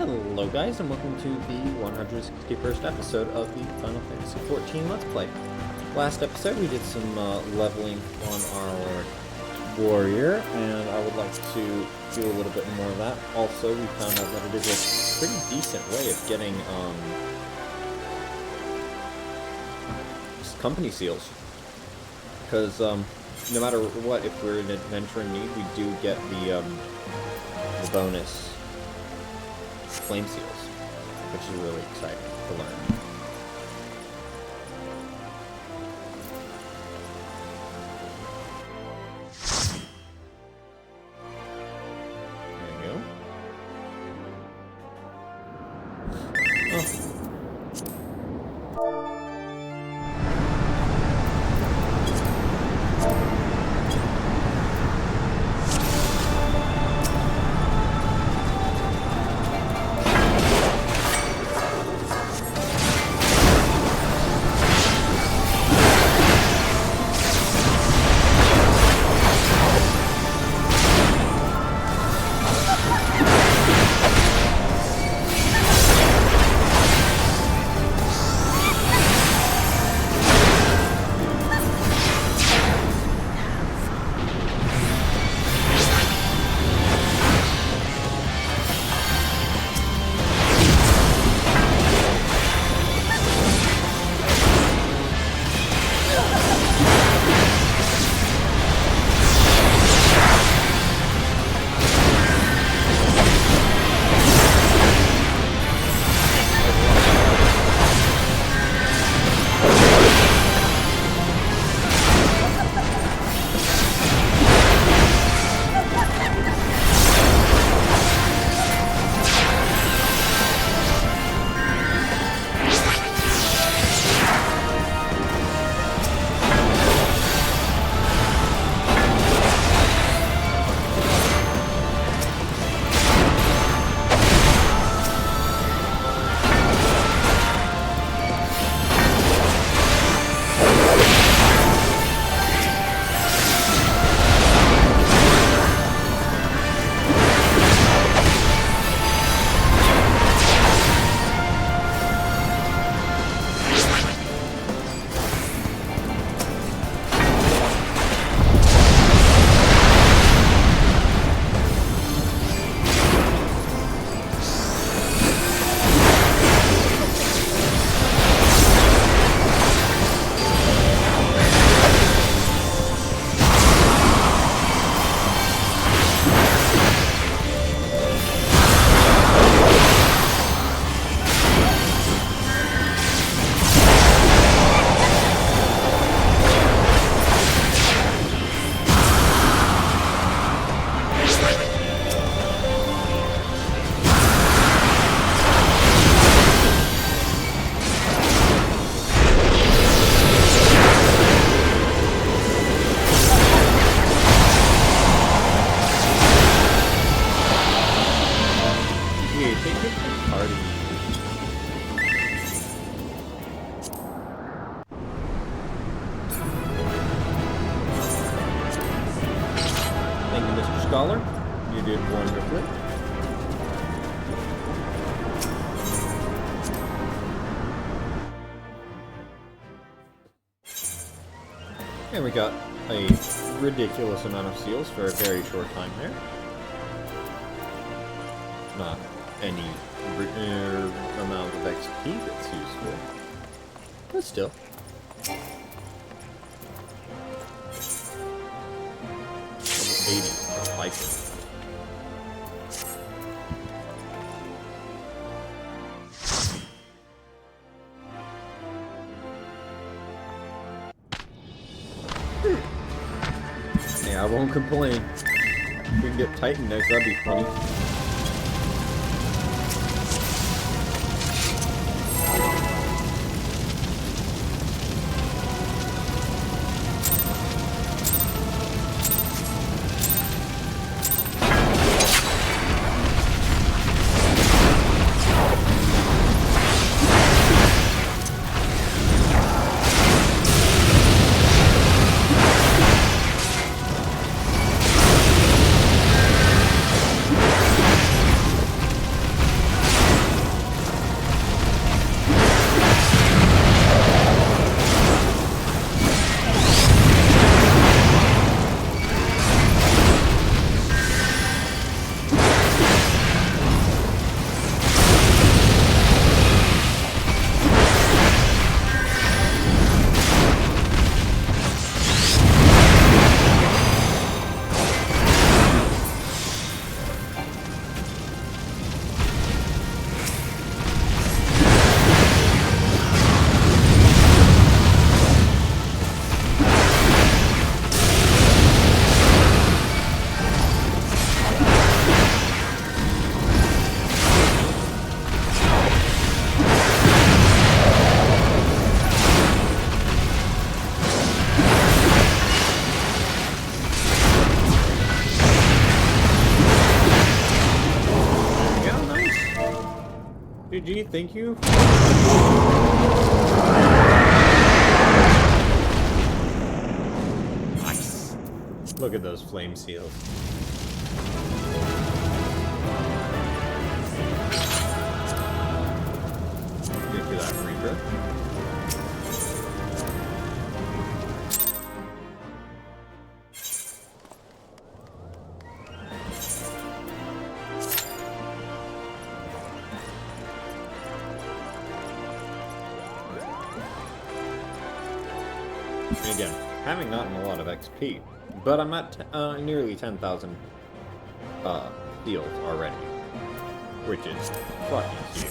Hello guys, and welcome to the 161st episode of the Final Fantasy XIV Let's Play. Last episode we did some leveling on our warrior, and I would like to do a little bit more of that. Also, we found out that it is a pretty decent way of getting company seals. Because no matter what, if we're in adventure in need, we do get the bonus flame seals, which is really exciting to learn. There you go. Oh. Scholar, you did wonderfully. And we got a ridiculous amount of seals for a very short time there. Not any amount of XP that's useful, but still. Level 80. Like it. Yeah, I won't complain. If we can get Titan next, that'd be funny. GG, thank you. Nice. Look at those flame seals. Good for that Reaper. Again, having gotten a lot of XP, but I'm at nearly 10,000 fields already, which is fucking huge.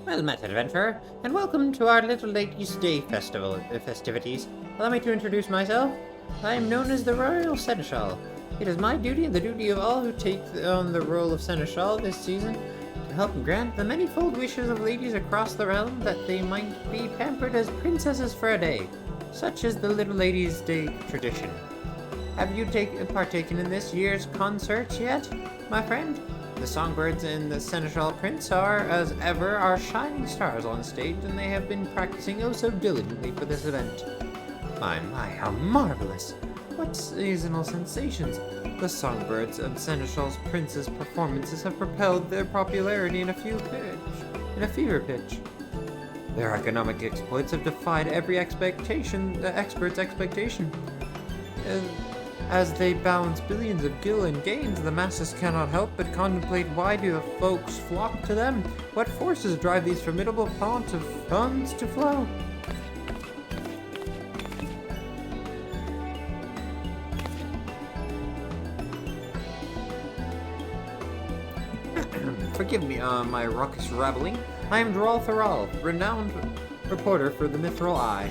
Well met, adventurer, and welcome to our Little Ladies' Day festivities. Allow me to introduce myself. I am known as the Royal Seneschal. It is my duty and the duty of all who take on the role of Seneschal this season to help grant the manifold wishes of ladies across the realm that they might be pampered as princesses for a day. Such is the Little Ladies' Day tradition. Have you partaken in this year's concerts yet, my friend? The songbirds and the Seneschal Prince are, as ever, our shining stars on stage, and they have been practicing oh so diligently for this event. My, how marvelous! What seasonal sensations! The songbirds and Seneschal Prince's performances have propelled their popularity in a fever pitch. Their economic exploits have defied every expert's expectation. As they balance billions of gil and gains, the masses cannot help but contemplate why do the folks flock to them? What forces drive these formidable fonts of funds to flow? Forgive me, my raucous rattling. I am Dral Tharal, renowned reporter for the Mithril Eye.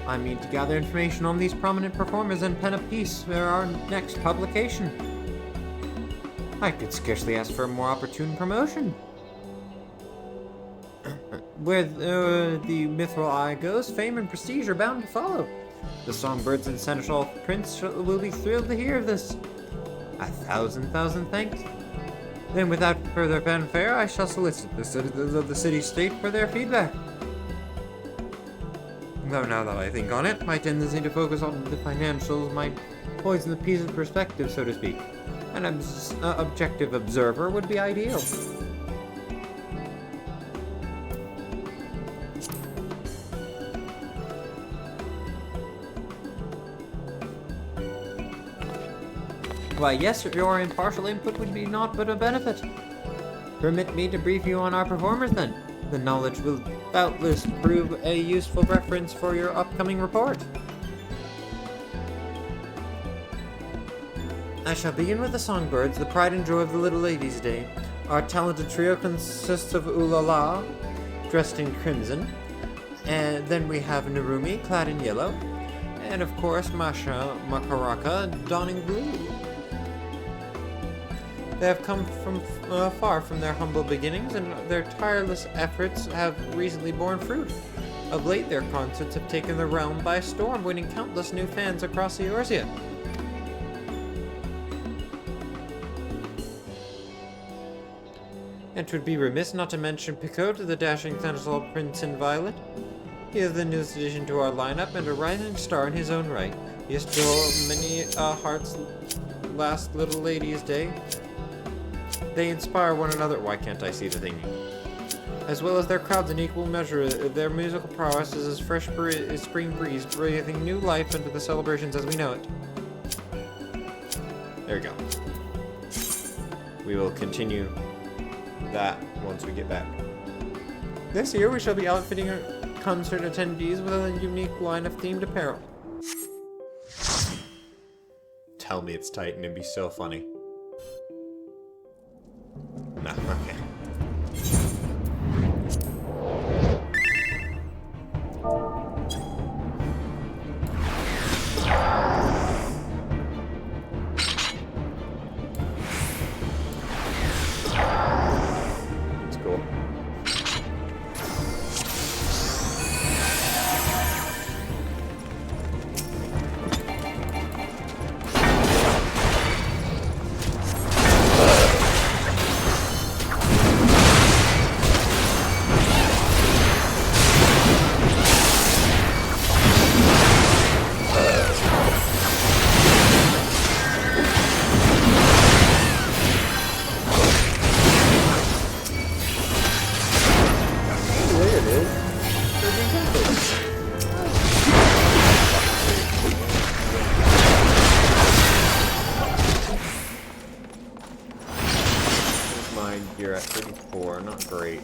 I mean to gather information on these prominent performers and pen a piece for our next publication. I could scarcely ask for a more opportune promotion. Where the Mithril Eye goes, fame and prestige are bound to follow. The songbirds and Seneschal Prince will be thrilled to hear of this. 1,000 thanks. Then without further fanfare, I shall solicit the citizens of the city-state for their feedback. Though now that I think on it, my tendency to focus on the financials might poison the piece of perspective, so to speak. An objective observer would be ideal. Why, yes, your impartial input would be naught but a benefit. Permit me to brief you on our performers, then. The knowledge will doubtless prove a useful reference for your upcoming report. I shall begin with the songbirds, the pride and joy of the Little Ladies' Day. Our talented trio consists of Ulala, dressed in crimson, and then we have Narumi, clad in yellow, and of course Masha Makaraka, donning blue. They have come from far from their humble beginnings, and their tireless efforts have recently borne fruit. Of late, their concerts have taken the realm by storm, winning countless new fans across Eorzea. It would be remiss not to mention Picot, the dashing Seneschal Prince in Violet. He is the newest addition to our lineup and a rising star in his own right. He has stole many hearts last Little Ladies' Day. They inspire one another. Why can't I see the thingy? As well as their crowds in equal measure, their musical prowess is as fresh as spring breeze, breathing new life into the celebrations as we know it. There we go. We will continue that once we get back. This year we shall be outfitting our concert attendees with a unique line of themed apparel. Tell me it's Titan, it'd be so funny. No, okay. It's cool. not great.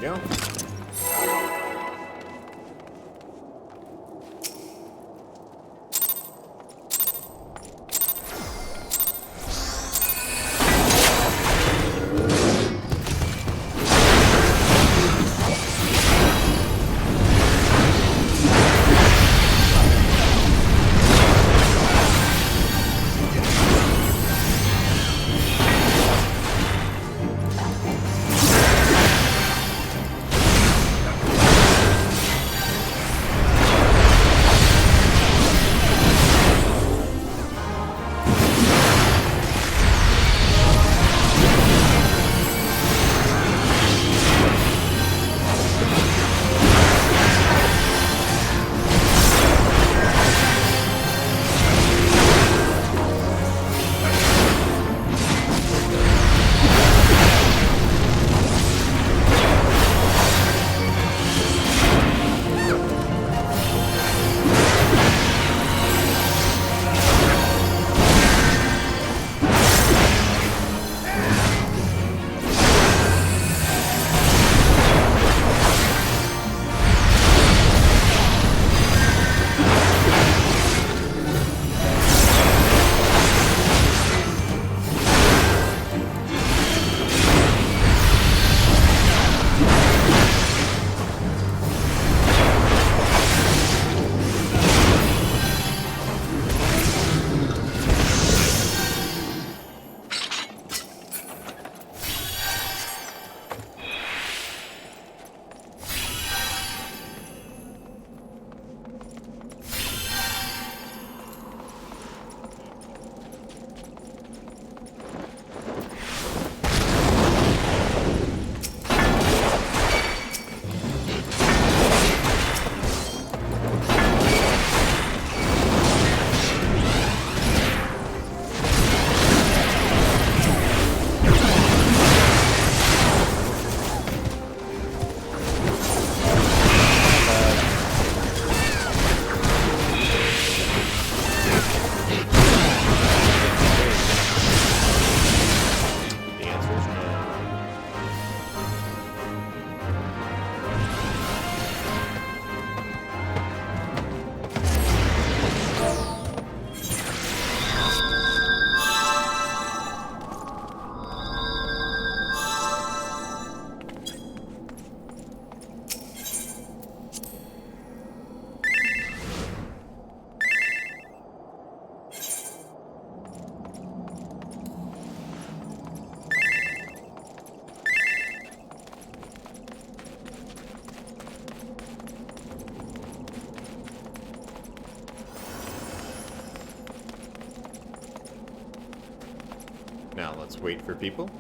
Go. let's wait for people.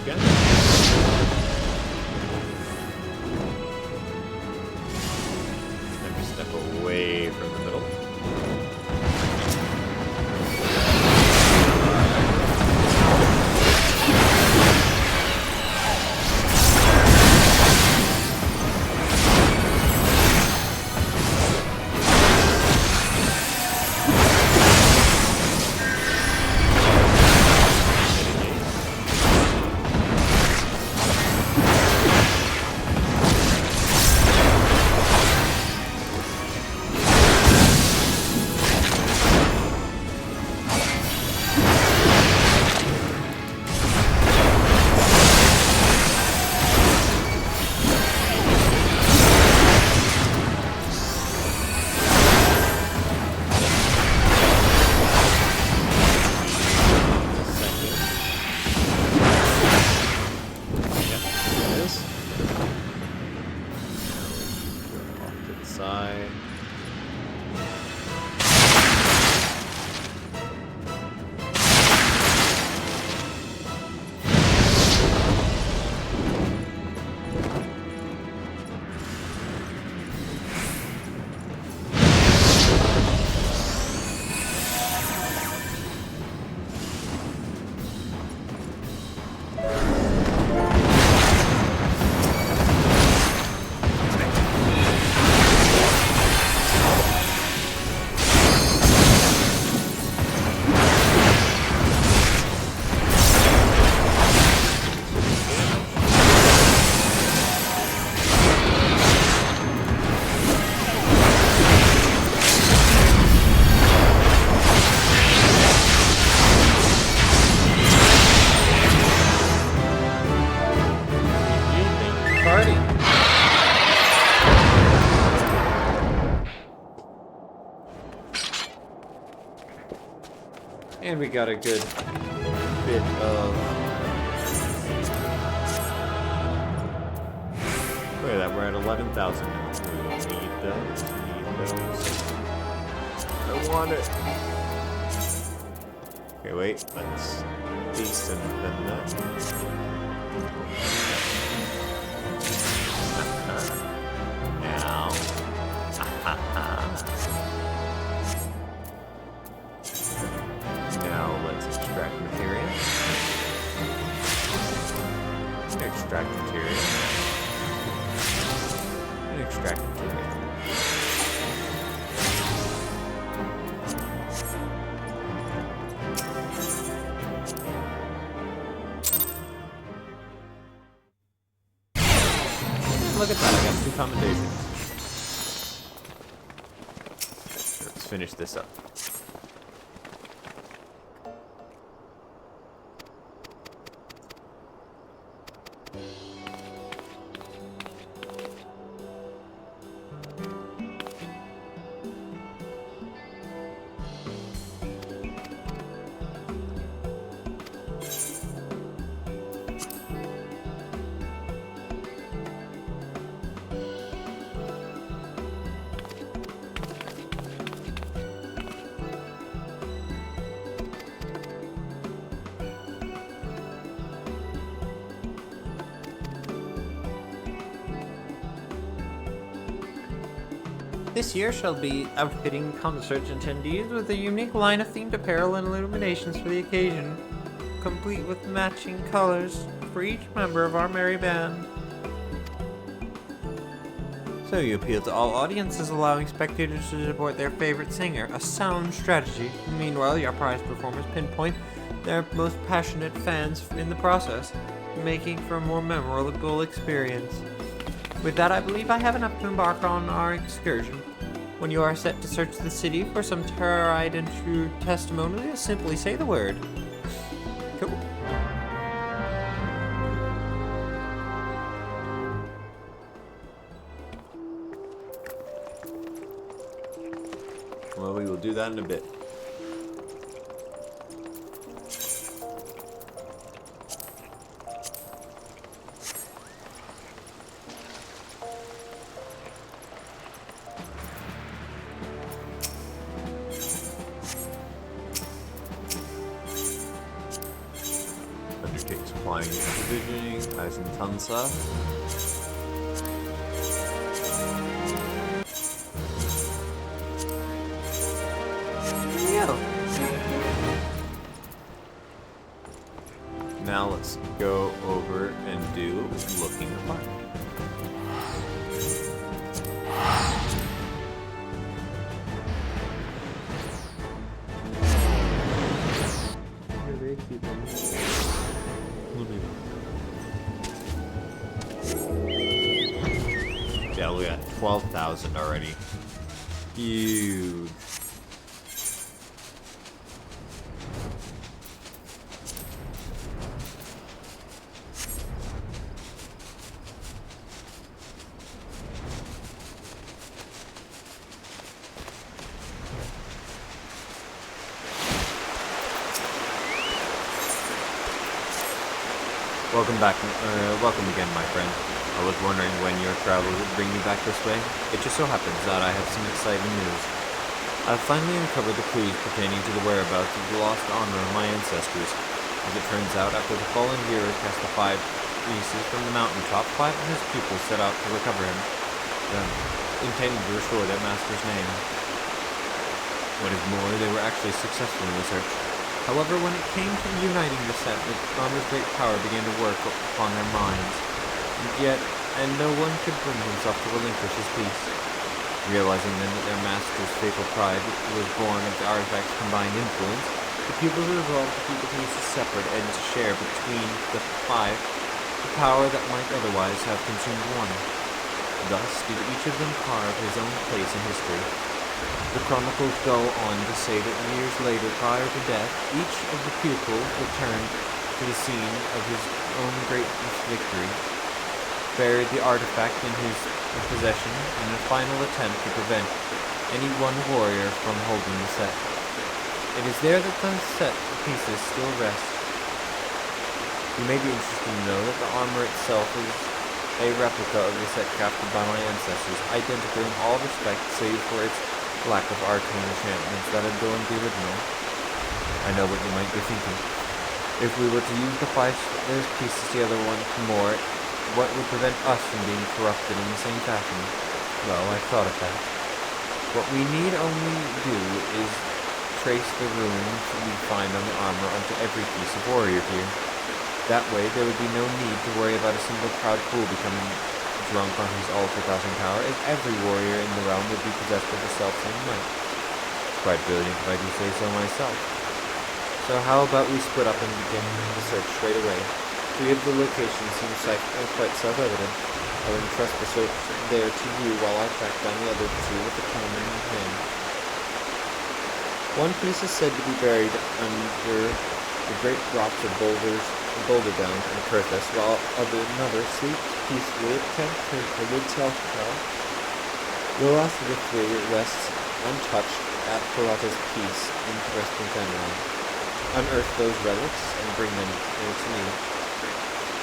again. Let me step away from the middle. Side. Party. And we got a good bit of... Look at that, we're at 11,000 now. We don't need those. I want it. Okay, wait, let's descend them that. Now. Now let's extract material. Extract material. And extract material. Look at that, I got 2 commendations. Let's finish this up. This year shall be outfitting concert attendees with a unique line of themed apparel and illuminations for the occasion, complete with matching colors for each member of our merry band. So you appeal to all audiences, allowing spectators to support their favorite singer, a sound strategy. Meanwhile, your prize performers pinpoint their most passionate fans in the process, making for a more memorable experience. With that, I believe I have enough to embark on our excursion. When you are set to search the city for some tried and true testimonials, simply say the word. Cool. Well, we will do that in a bit. Undertakes flying and provisioning, as in Tansa. Now let's go over and do looking apart. They're very cute. Yeah, we got 12,000 already. Huge. Welcome again, my friend. I was wondering when your travels would bring you back this way. It just so happens that I have some exciting news. I've finally uncovered the clues pertaining to the whereabouts of the lost armor of my ancestors. As it turns out, after the fallen hero cast the 5 pieces from the mountaintop, 5 of his pupils set out to recover him, intending to restore their master's name. What is more, they were actually successful in the search. However, when it came to uniting the set, the armor's great power began to work upon their minds. And no one could bring himself to relinquish his peace. Realizing then that their master's fatal pride was born of the artifact's combined influence, the pupils resolved to keep the pieces separate and to share between the 5 the power that might otherwise have consumed one. Thus did each of them carve his own place in history. The chronicles go on to say that years later, prior to death, each of the pupils returned to the scene of his own great victory, buried the artifact in his possession in a final attempt to prevent any one warrior from holding the set. It is there that the set pieces still rest. You may be interested to know that the armor itself is a replica of the set crafted by my ancestors, identical in all respects save for its lack of arcane enchantments that adorned the original. I know what you might be thinking. If we were to use the 5 pieces together once more, what would prevent us from being corrupted in the same fashion? Well, I've thought of that. What we need only do is trace the runes we find on the armor onto every piece of warrior gear. That way, there would be no need to worry about a single proud fool becoming drunk on his all-surpassing power, as every warrior in the realm would be possessed of the self-same might. Quite brilliant if I do say so myself. So how about we split up and begin the search straight away? 3 of the locations seem quite self-evident. I will entrust the search there to you while I track down the other 2 with the cannon in hand. One piece is said to be buried under the great rocks of Boulder Downs and Kurthus, while another sleeps peacefully at 10th to Woods Health Tower. The last of the 3 rests untouched at Parata's Peace in Western Fenland. Unearth those relics and bring them here to me.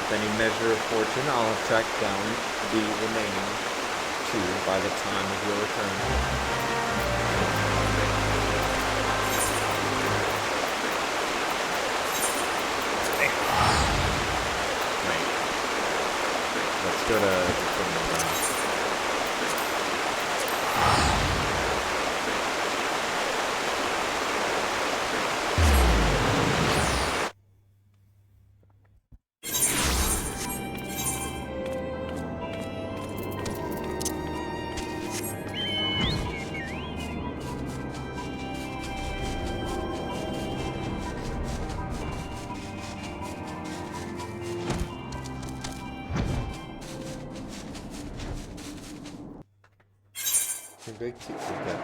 With any measure of fortune, I'll have tracked down the remaining 2 by the time of your return. Let's go to very cute like that.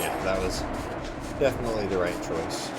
Yeah, that was definitely the right choice.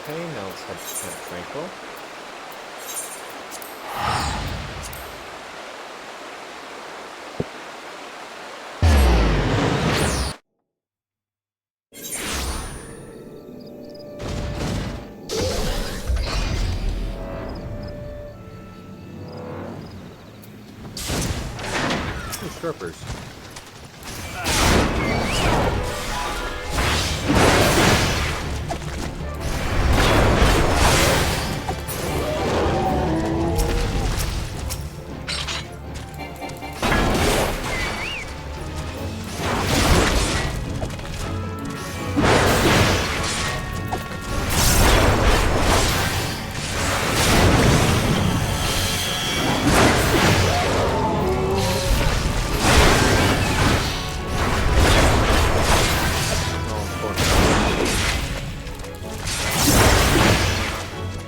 Okay, now let's head to Camp Tranquil. Ooh, strippers.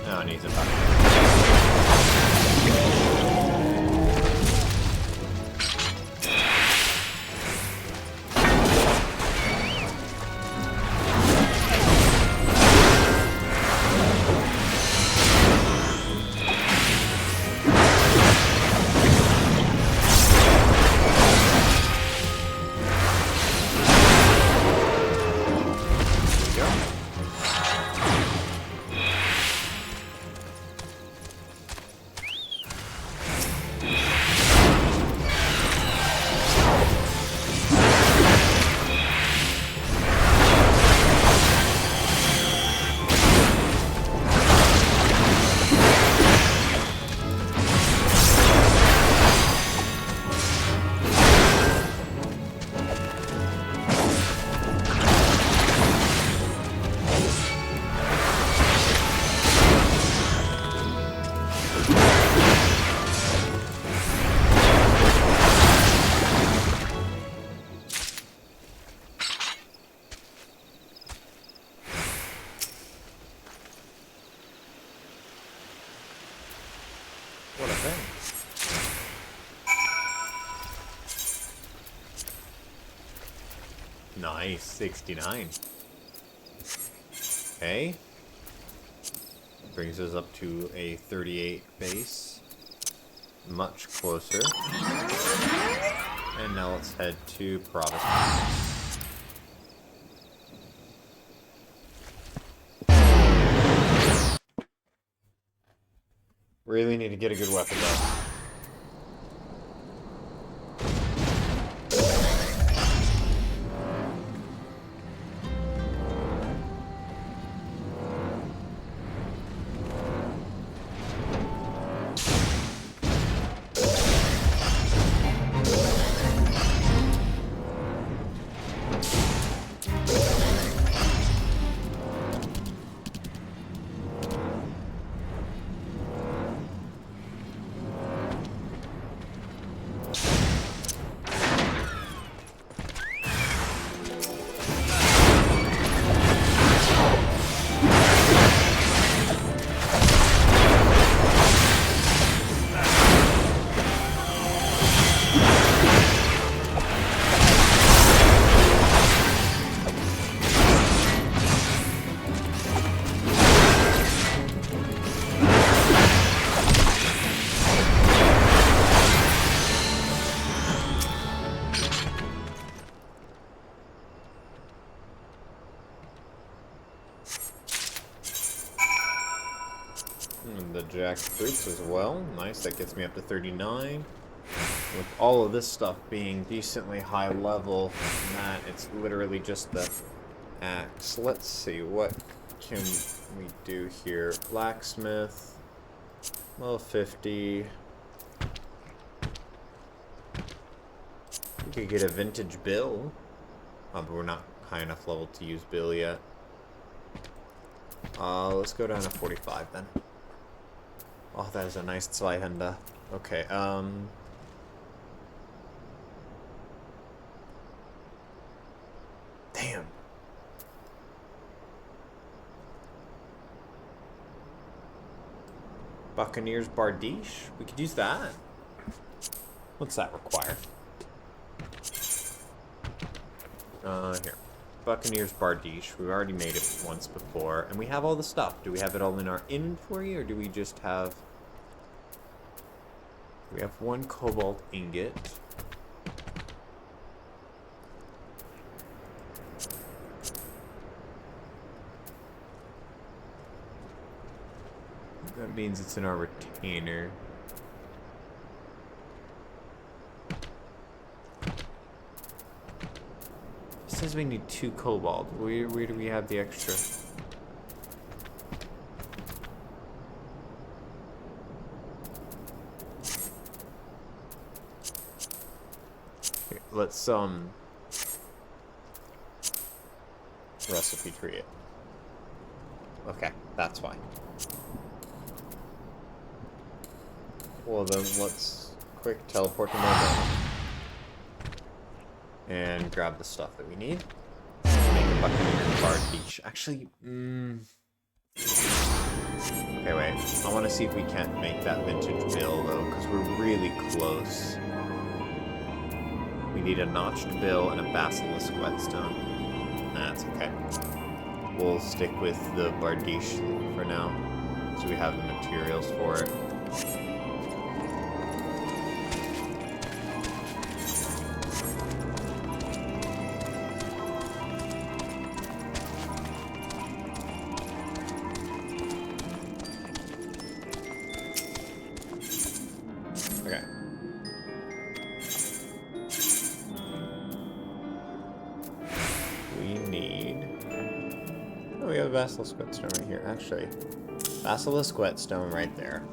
No, it needs a button. What a thing. Nice, 69. Okay. Brings us up to a 38 base. Much closer. And now let's head to Providence. Really need to get a good weapon though. And the jacked fruits as well. Nice, that gets me up to 39. With all of this stuff being decently high level, that it's literally just the axe. Let's see, what can we do here? Blacksmith, level 50. We could get a vintage bill. Oh, but we're not high enough level to use bill yet. Let's go down to 45 then. Oh, that is a nice Zweihänder. Okay, damn. Buccaneers Bardiche? We could use that. What's that require? Here. Buccaneers Bardiche. We've already made it once before. And we have all the stuff. Do we have it all in our inventory, or do we just have... We have 1 cobalt ingot. That means it's in our retainer. It says we need 2 cobalt. Where do we have the extra? Here, let's recipe tree it. Okay, that's fine. Well then, let's quick teleport to Moldova and grab the stuff that we need. Make a Buccaneer Bardiche. Actually, okay, wait. I want to see if we can't make that vintage bill though, because we're really close. We need a notched bill and a basilisk whetstone. That's okay. We'll stick with the Bardiche for now, so we have the materials for it. Okay. We need... Oh, we have a basilisk whetstone right here. Actually, basilisk whetstone right there.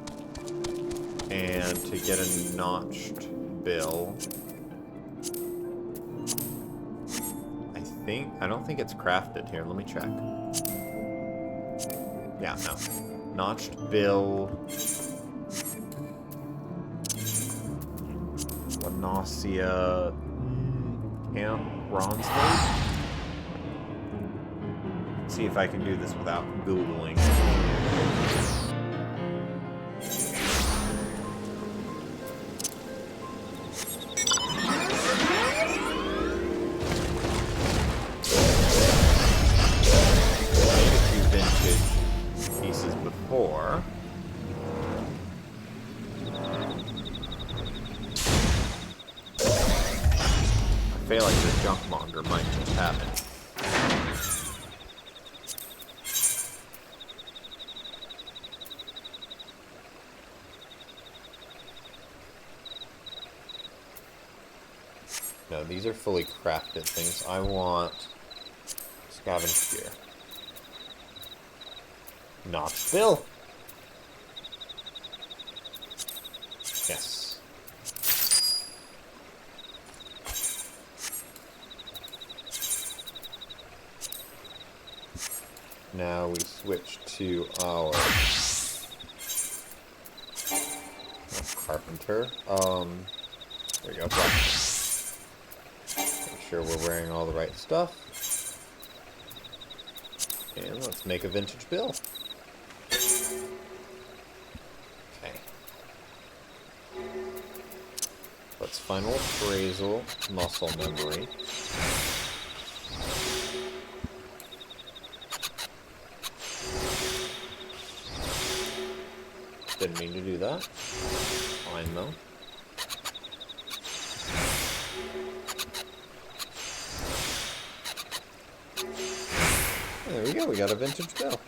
And to get a notched bill... I don't think it's crafted here. Let me check. Yeah, no. Notched bill... Nausea Camp Bronze. See if I can do this without Googling. Made a few vintage pieces before. I feel like the junkmonger might just have it. No, these are fully crafted things. I want scavenge gear. Notched bill. Yes. Now we switch to our carpenter. There we go. Make sure we're wearing all the right stuff. And let's make a vintage bill. Okay. Let's final appraisal, muscle memory. Didn't mean to do that. Fine though. There we go, we got a vintage bill.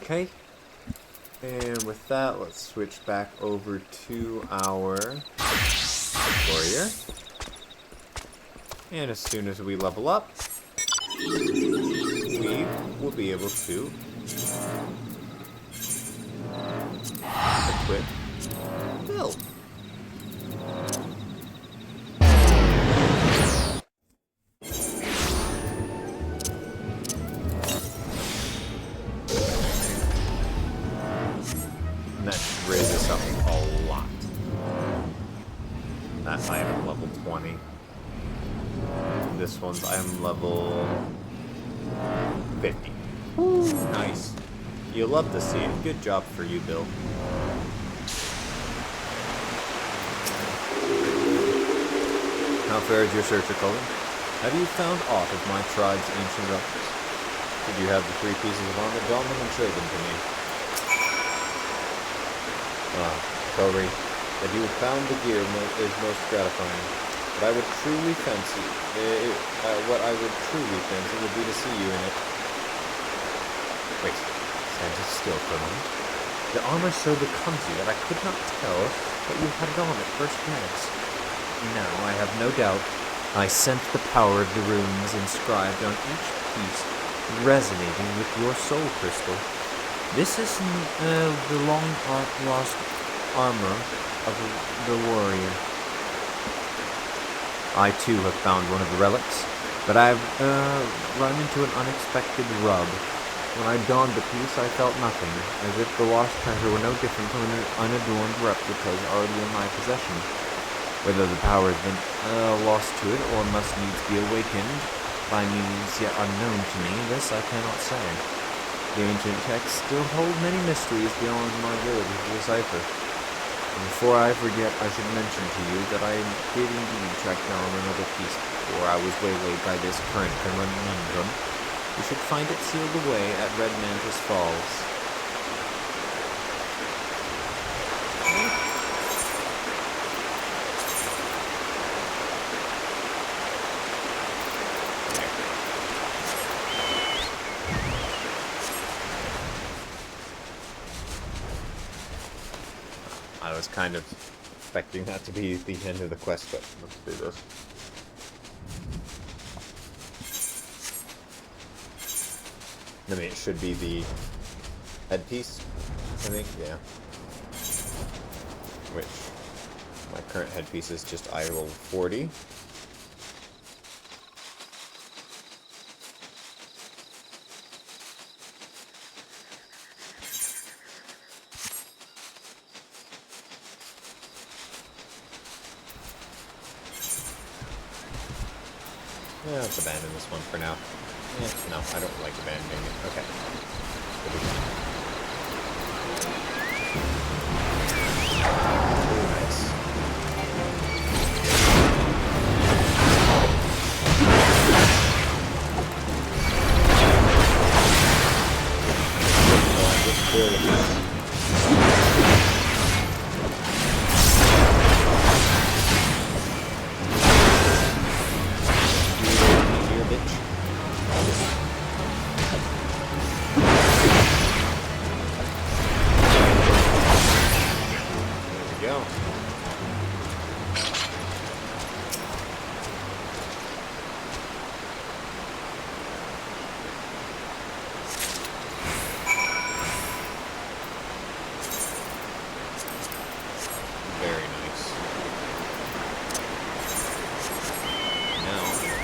Okay, and with that, let's switch back over to our warrior. And as soon as we level up, we will be able to equip Bill. me. This one's I'm level 50. Ooh, nice. You love to see it. Good job for you, Bill. How fares your search, Cullen? Have you found aught of my tribe's ancient relics? Did you have the 3 pieces of armor? Don them and show them to me. Kory, that you have found the gear is most gratifying. But I would truly fancy, what I would truly fancy would be to see you in it. Wait, stand still for a moment. The armor so becomes you that I could not tell that you had it on at first glance. Now, I have no doubt, I sense the power of the runes inscribed on each piece resonating with your soul crystal. This is the long-lost armor of the warrior. I too have found one of the relics, but I've run into an unexpected rub. When I donned the piece, I felt nothing, as if the lost treasure were no different from unadorned replicas already in my possession. Whether the power has been lost to it, or must needs be awakened by means yet unknown to me, this I cannot say. The ancient texts still hold many mysteries beyond my ability to decipher. And before I forget, I should mention to you that I did indeed track down another piece before I was waylaid by this current conundrum. You should find it sealed away at Red Mantis Falls. I was kind of expecting that to be the end of the quest, but let's do this. I mean, it should be the headpiece, I think, yeah. Which, my current headpiece is just eye level 40. Yeah, let's abandon this one for now. No, I don't like abandoning it. Okay. Ooh, nice.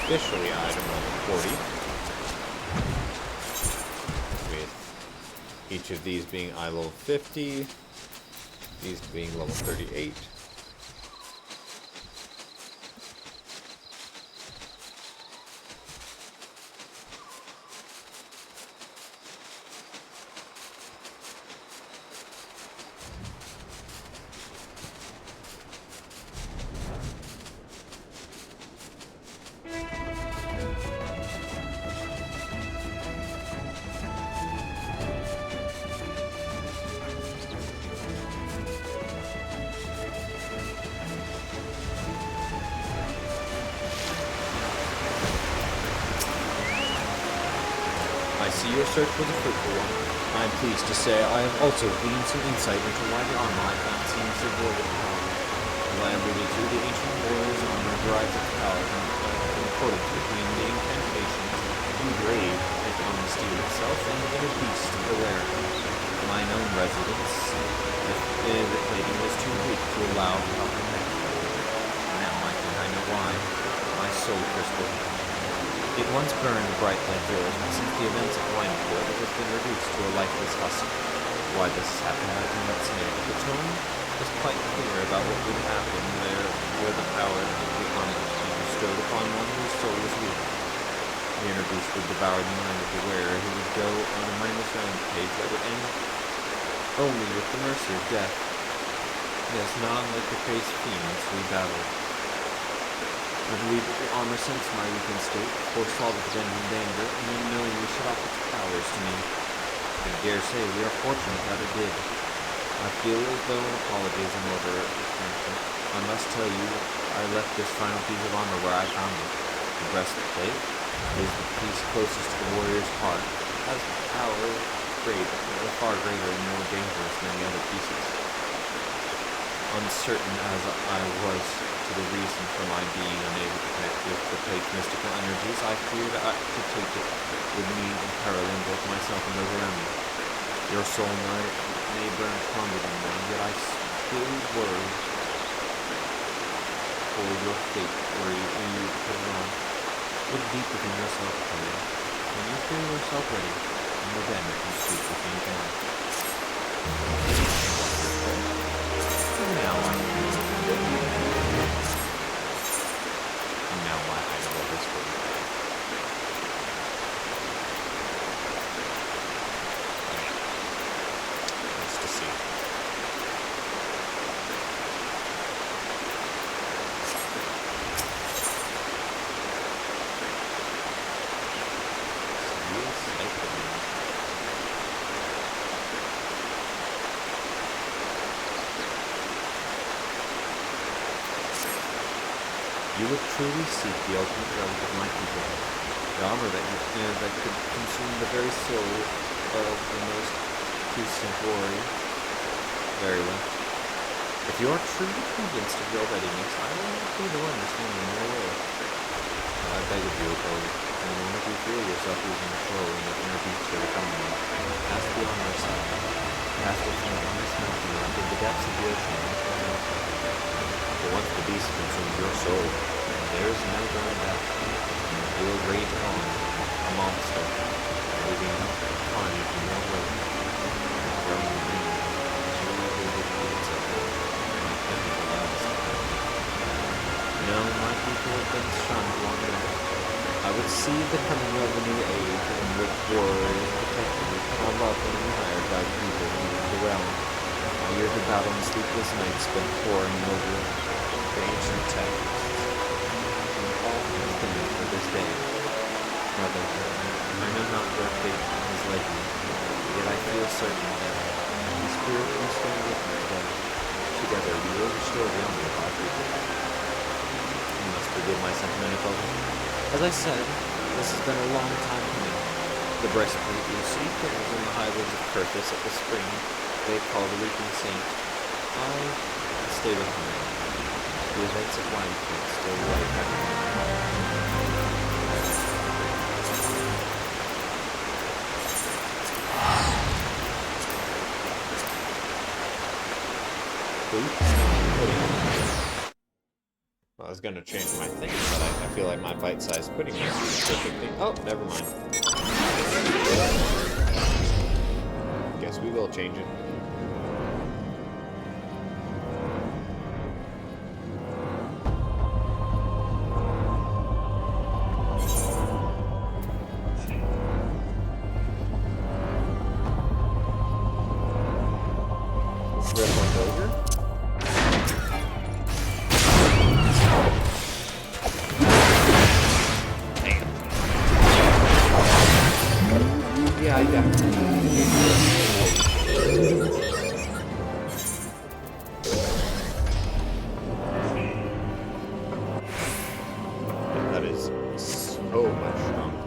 Officially item level 40, with each of these being eye level 50, these being level 38. I see your search was a fruitful one. I am pleased to say I have also gleaned some insight into why the armor I found seems so void of power. As I alluded to, the ancient warrior's armor derives its power from accordance between the incantations engraved on the steel itself and the inner beast of the wearer. Mine own residence, the plating was too weak to allow proper protection. Now I think I know why. My soul crystal. It once burned bright like yours, but since the events of Wineport, it has been reduced to a lifeless husk. Why this has happened, I cannot say, but the tone is quite clear about what would happen there were the power of the armor. bestowed upon one whose soul is weak. He introduced the devoured mind of the wearer who would go on a mindless rampage that would end only with the mercy of death. Yes, not unlike the crazed fiends we battled. I believe that the armor sensed my weakened state, foresaw the pending danger, and then knowingly shut off its powers to me. I dare say we are fortunate that it did. I feel as though an apology is in order at this juncture. I must tell you, I left this final piece of armor where I found it. The breastplate is the piece closest to the warrior's heart. It has power far greater and more dangerous than the other pieces. Uncertain as I was to the reason for my being unable to connect with the plate's mystical energies, I feared to take it would mean imperiling both myself and those around me. Your soul may burn stronger than mine, yet I still worry for your fate were you to put it on. Look deep within yourself, Chloe. When you feel yourself ready, then you can speak with me again. And now I know this will be. Nice to see. You would truly seek the ultimate relic of my people, the armor that could consume the very soul of the most puissant warrior. Very well. If you are truly convinced of your readiness, I will not be the one to stand in your way. I beg of you, Chloe, in the moment you feel yourself losing control and your inner beast are becoming you, cast the armor aside. Cast it from the honest mountain or into the depths of the ocean. For once the beast consumes your soul, there is no going back. It will rage on, a monster, leaving carnage in your wake, growing green, slowly will repeat itself, and I can't allow this to happen. No, my people have been shunned long enough. I would see the coming of a new age in which warriors protected are loved and admired by the people who rule the realm. My years of battle and sleepless nights spent poring over the ancient texts, and all has been for this day. Mother, I know not where fate has led me, yet I feel certain that the spirit will stand with me today. Together we will restore the honor of our people. You must forgive my sentimental. As I said, this has been a long time coming. The breastplate you seek is in the highlands of Curthis at the spring they call the Weeping Saint. I stay behind. The events of Winepoint still lie heavy. Well, I was going to change my thing, but I feel like my bite-sized pudding mix is the perfect thing. Oh, never mind. Guess we will change it. Yeah, I definitely. That is so much stronger.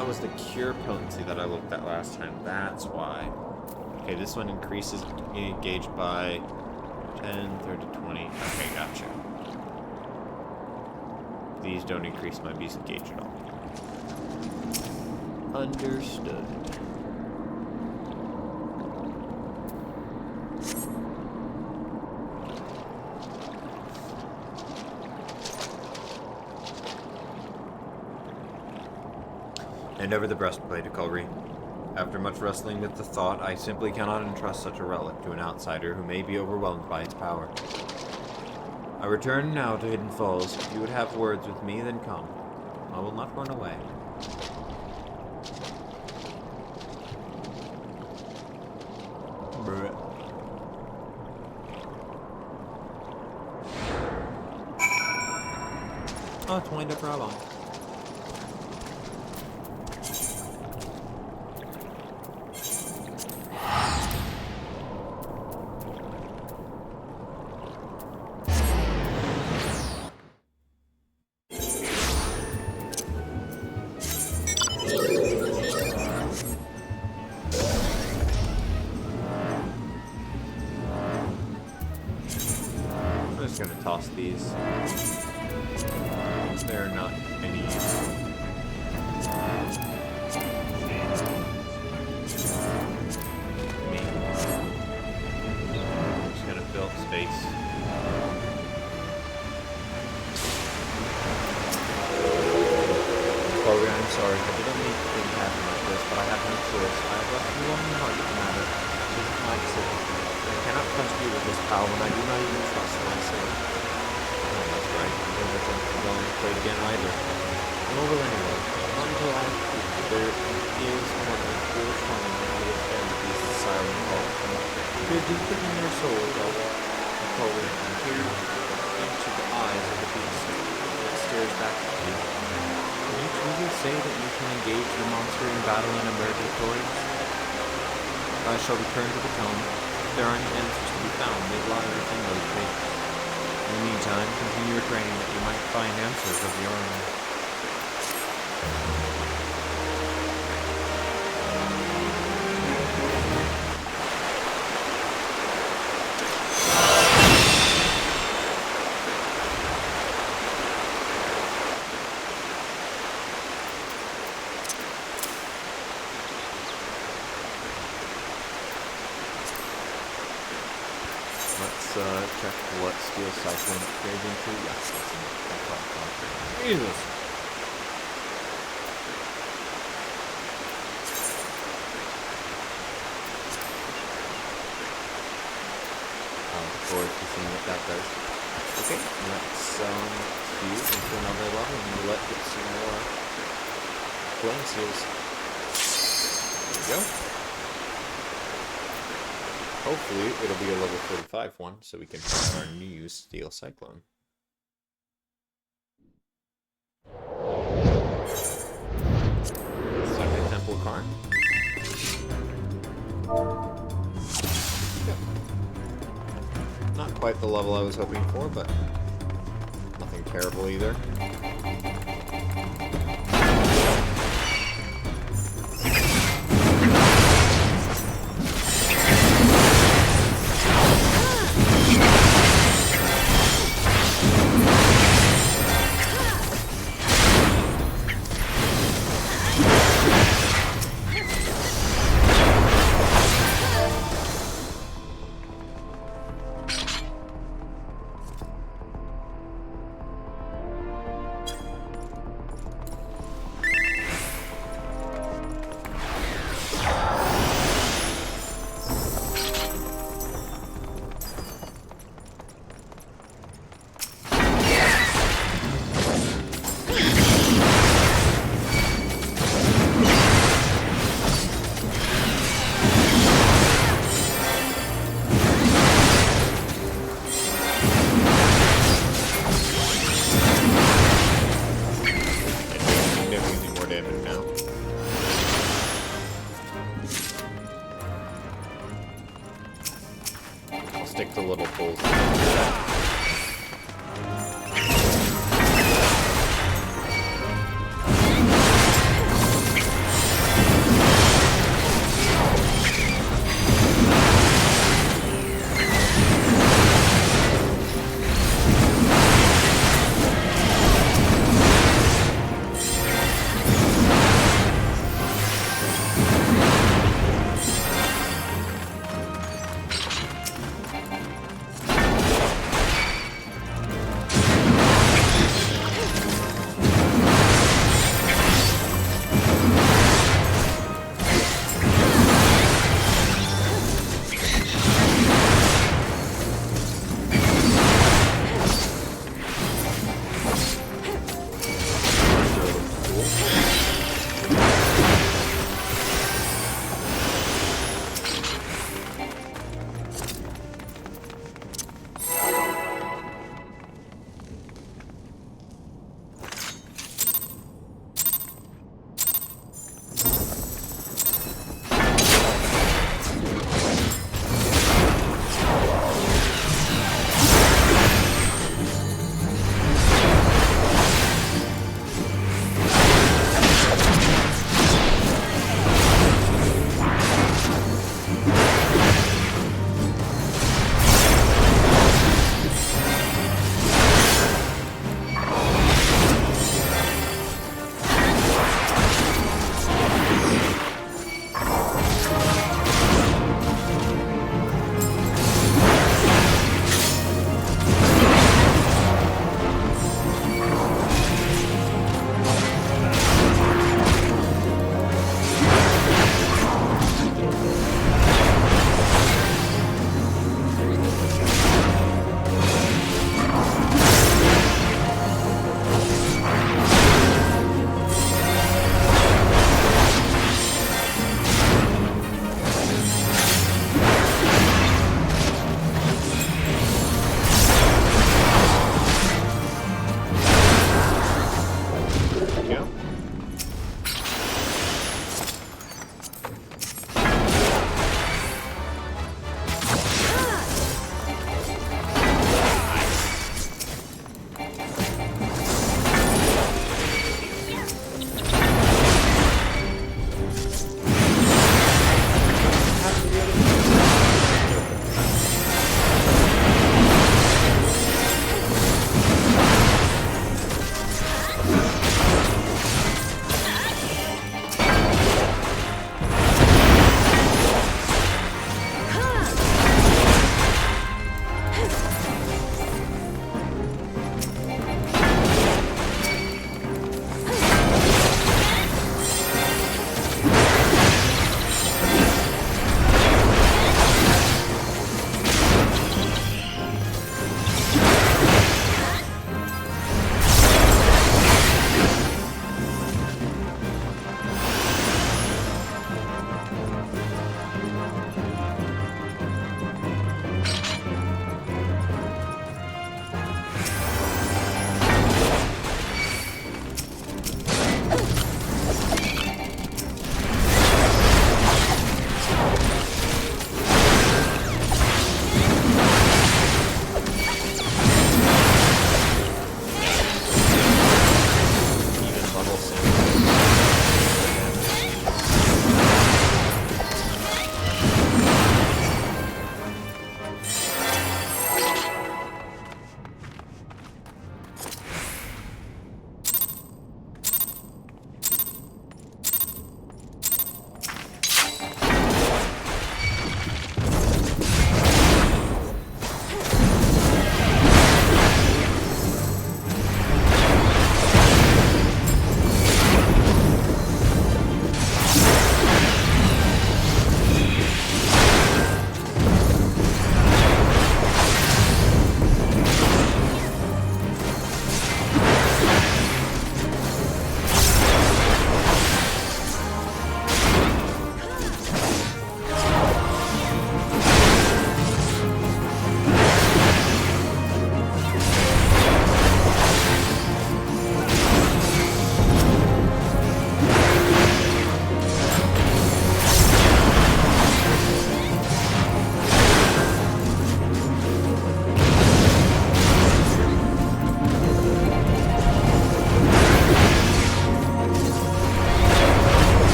that was the cure potency that I looked at last time. That's why. Okay, this one increases gauge by 10, 30, 20. Okay, gotcha. These don't increase my beast gauge at all. Understood. Hand over the breastplate to Kulri. After much wrestling with the thought, I simply cannot entrust such a relic to an outsider who may be overwhelmed by its power. I return now to Hidden Falls. If you would have words with me, then come. I will not run away. Bruh. Oh, it's wind up Rabon. I'm just gonna toss these. They're not any use. Me. I'm just gonna fill up space. Chloe, I'm sorry. I didn't mean things happen like this, but I have no choice. I have left you on the heart of the matter. It is my decision. I cannot trust you with this power when I do not even trust myself. Oh, that's right. I don't think I'm going to play it again either. Nor will anyone. Not until I have proof that there is one with full training that will defend the beast's siren call. Peer deep within your soul, Zelda. Chloe, and peer into the eyes of the beast that stares back at you. Can you truly say that you can engage the monster in battle and emerge victorious? I shall return to the tome. If there are any answers to be found, they lie within those pages. In the meantime, continue your training that you might find answers of your own. Let's check what Steel Cyclone goes into. Yes, that's enough. Jesus! I look forward to seeing what that does. Okay, let's fuse into another level and we'll let get some more flame seals. There we go. Hopefully, it'll be a level 45 one, so we can find our new Steel Cyclone. Second Temple Karn. Yep. Not quite the level I was hoping for, but nothing terrible either. Stick to little pulls.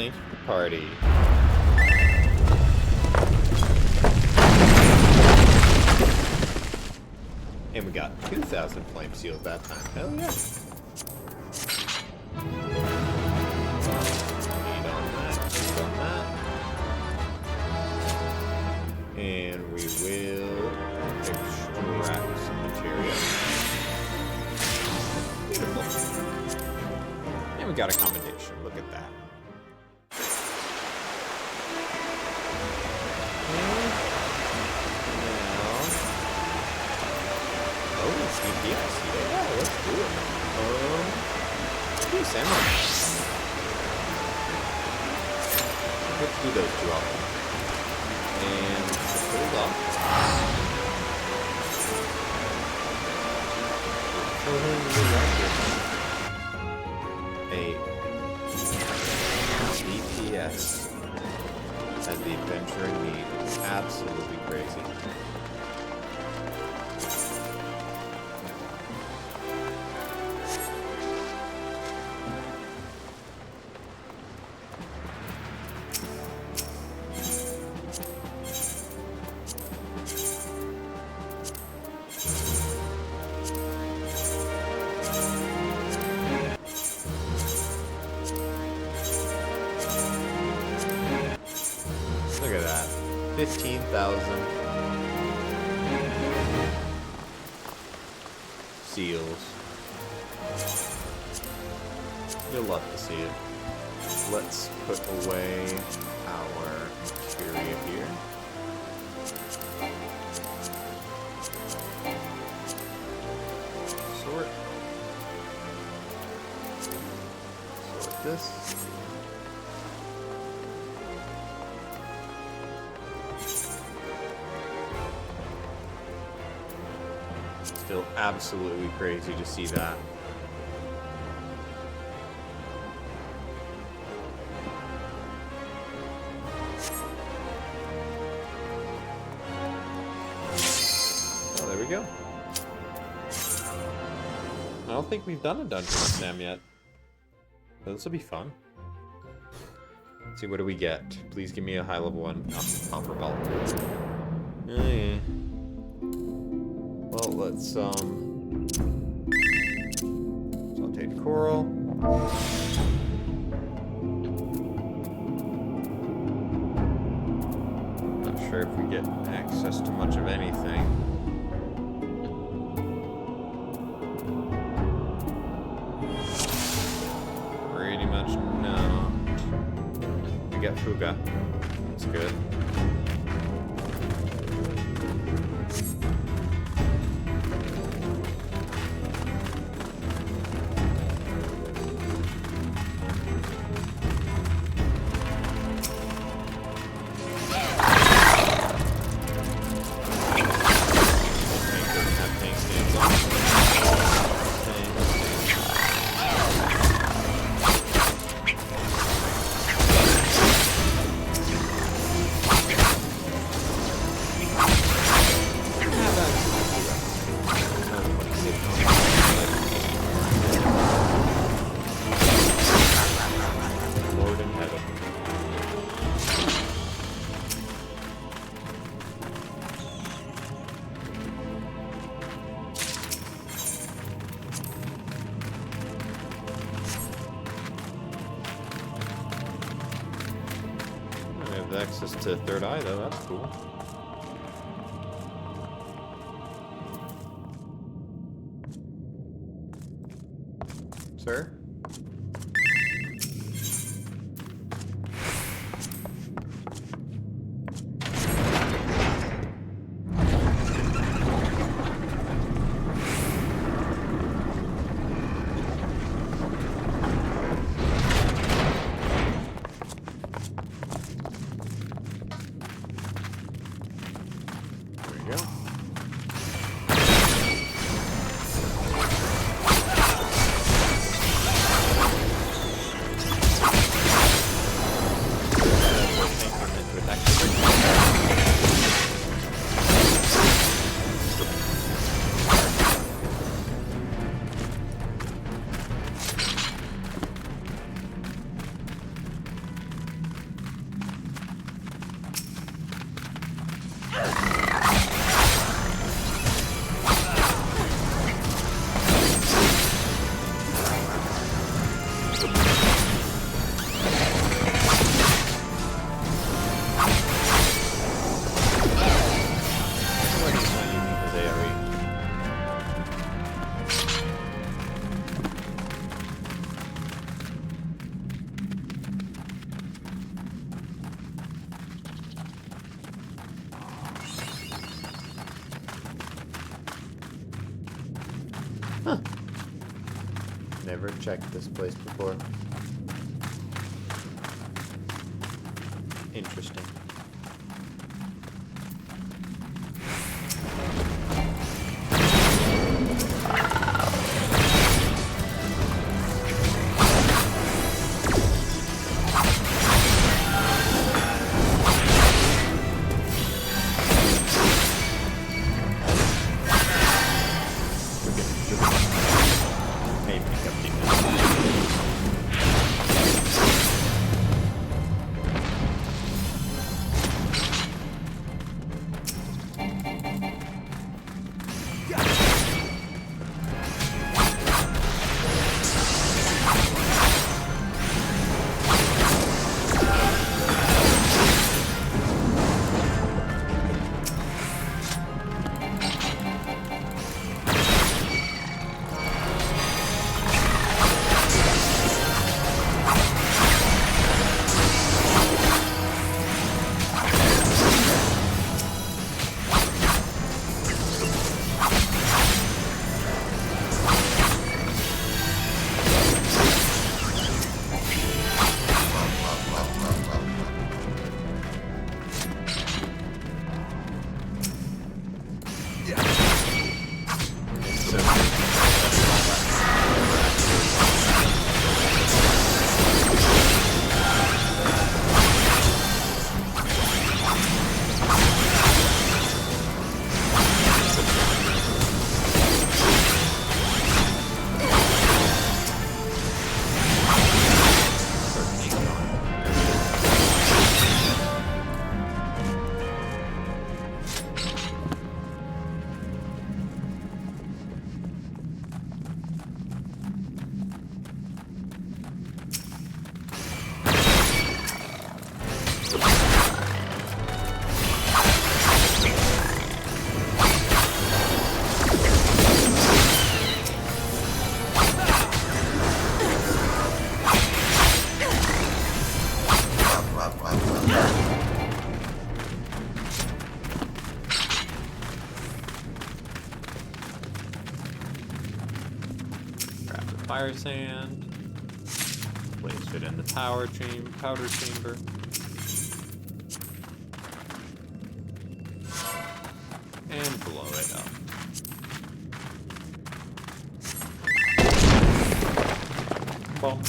thank you for party. And we got 2,000 flame seals that time. Hell yeah. Need on that. And we will extract some material. Beautiful. And we got a commendation. Look at that. CPS, yeah, let's do it. Do samurai. Let's do those two off. And put it off. A CPS as the adventure in need. Absolutely crazy. Look at that. 15,000 seals. You'll love to see it. Let's put away our materia here. Sort this. Still absolutely crazy to see that. Oh, there we go. I don't think we've done a dungeon with Sam yet. But this will be fun. Let's see, what do we get? Please give me a high level one. Oh, copper belt. Oh, yeah. Well, let's, sauteed coral. Not sure if we get access to much of anything. Pretty much no. We got fuga. That's good. Access to third eye though, that's cool. Sir? never checked this place before. Interesting. Fire sand. Place it in the powder chamber. And blow it up. Boom.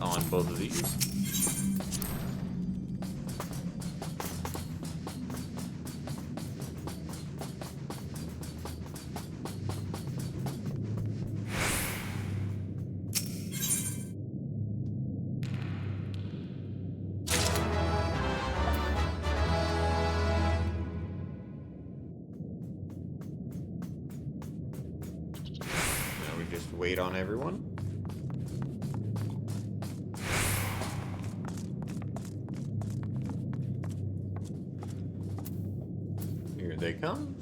On both of these. Now we just wait on everyone. Here they come.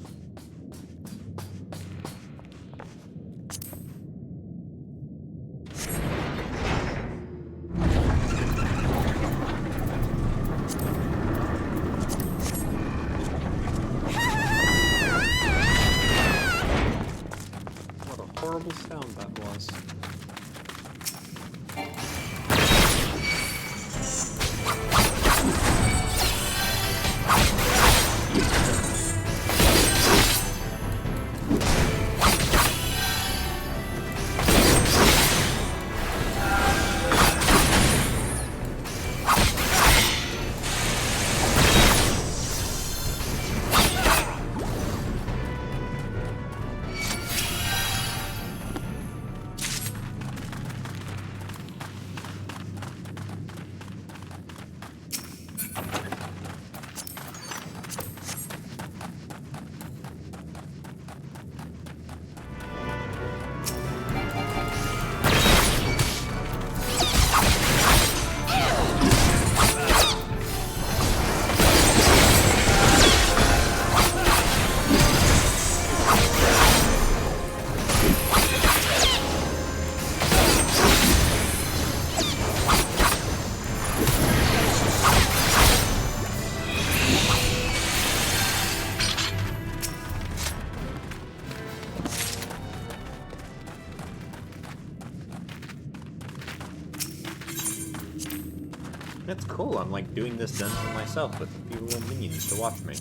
It's cool. I'm like doing this dungeon myself with a few little minions to watch me.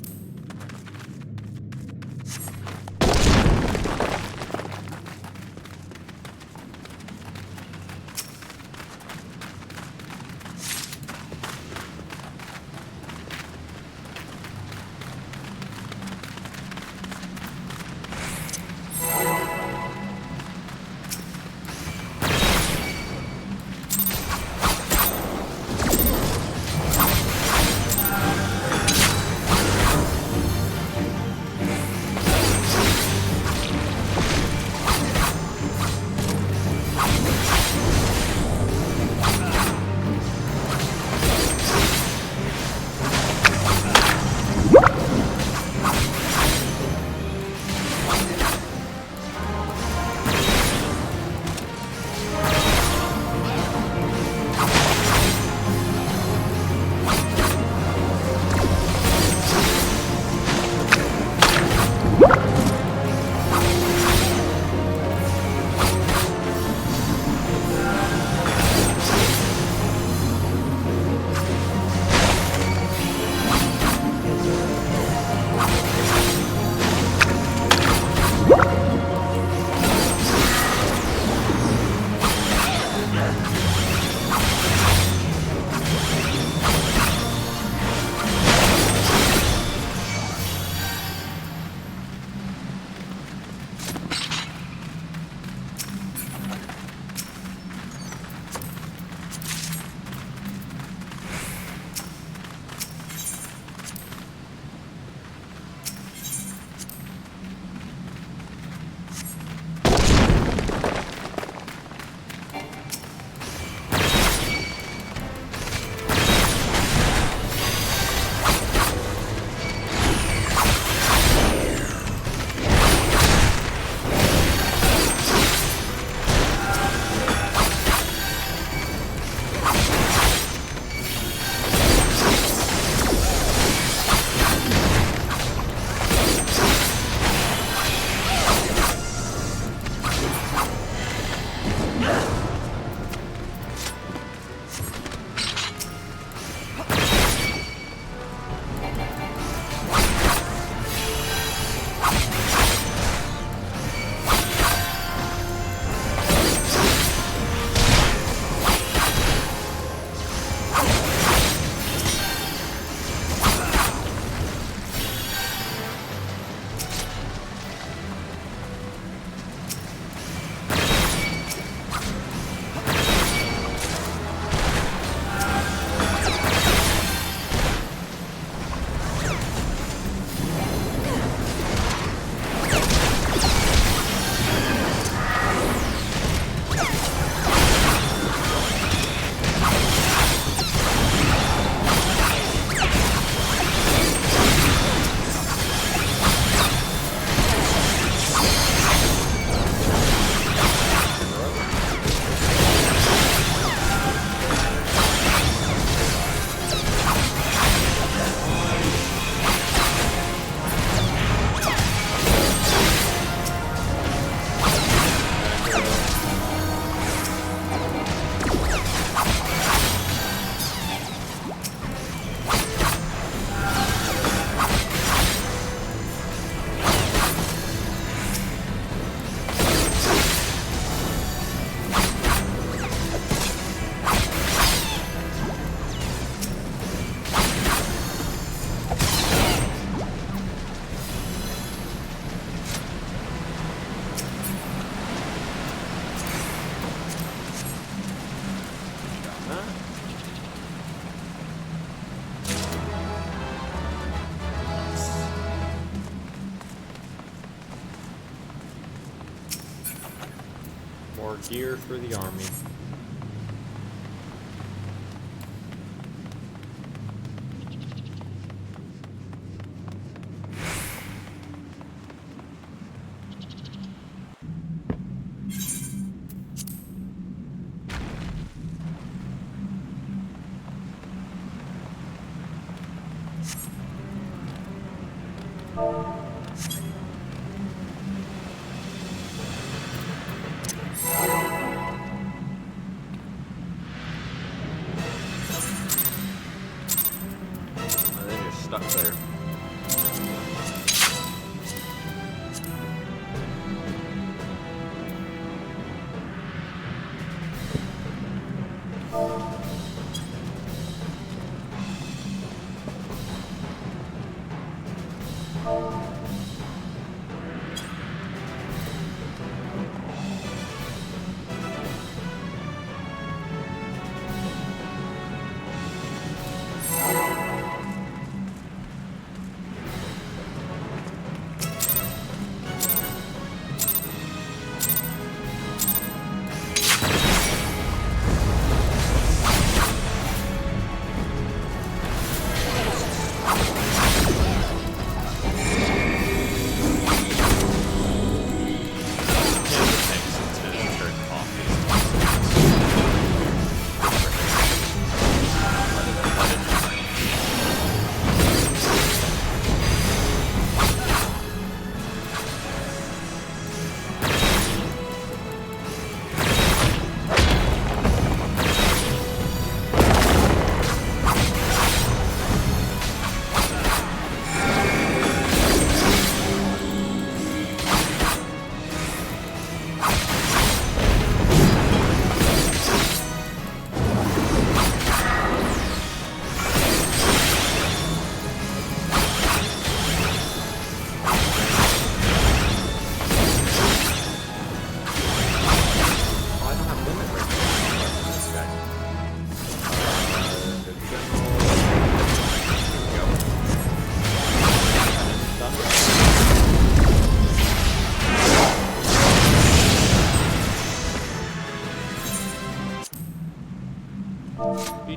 More gear for the army.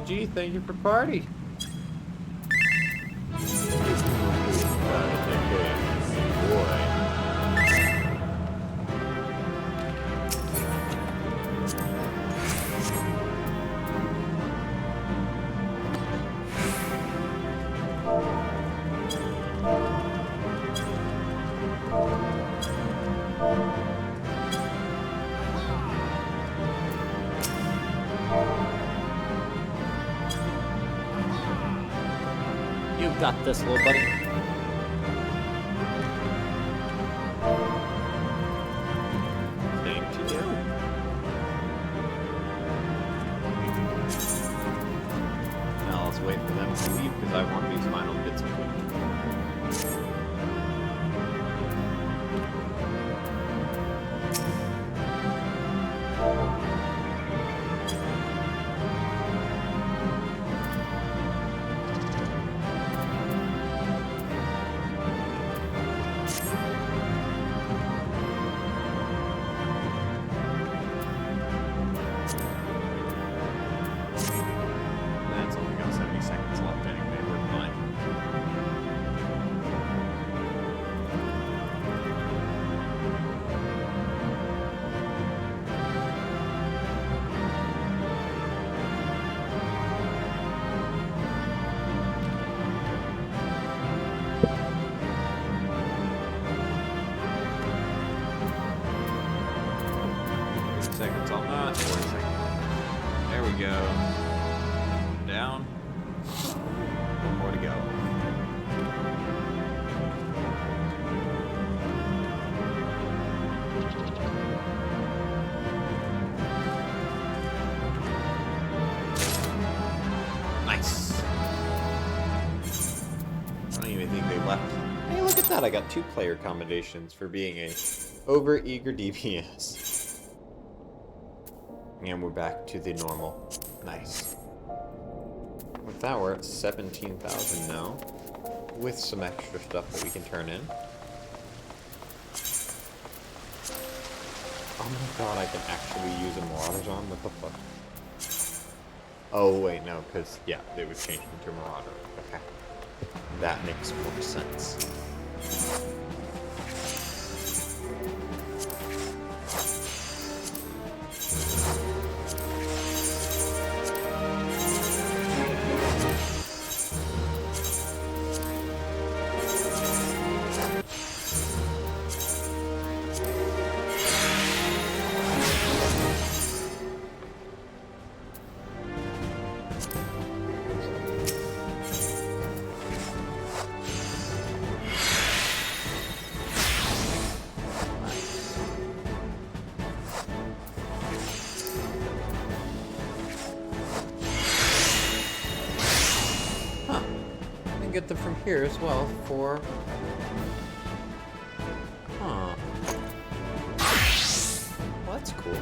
GG, thank you for party. Boy. You got this, little buddy. Same to you. Now let's wait for them to leave because I want these final bits of wood. That's only got 70 seconds left anyway, we're fine. Seconds on that. 40 seconds. There we go. Down. One more to go. Nice. I don't even think they left. Hey, look at that. I got 2 player combinations for being a over-eager DPS. And we're back to the normal. Nice. With that, we're at 17,000 now. With some extra stuff that we can turn in. Oh my god, I can actually use a Marauder's Arm? What the fuck? Oh, wait, no, because, yeah, they would change into Marauder. Okay. That makes more sense. Get them from here as well for... Huh. Well, that's cool.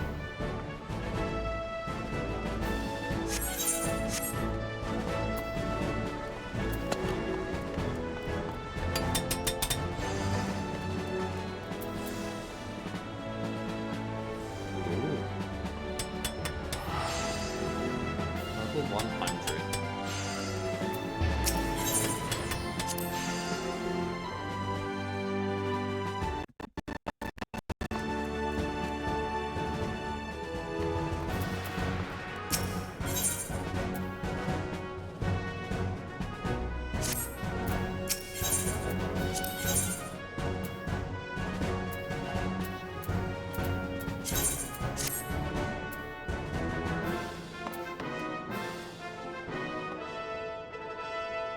Ooh. Level 100.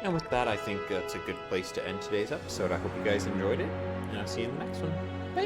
And with that, I think that's a good place to end today's episode. I hope you guys enjoyed it, and I'll see you in the next one. Bye!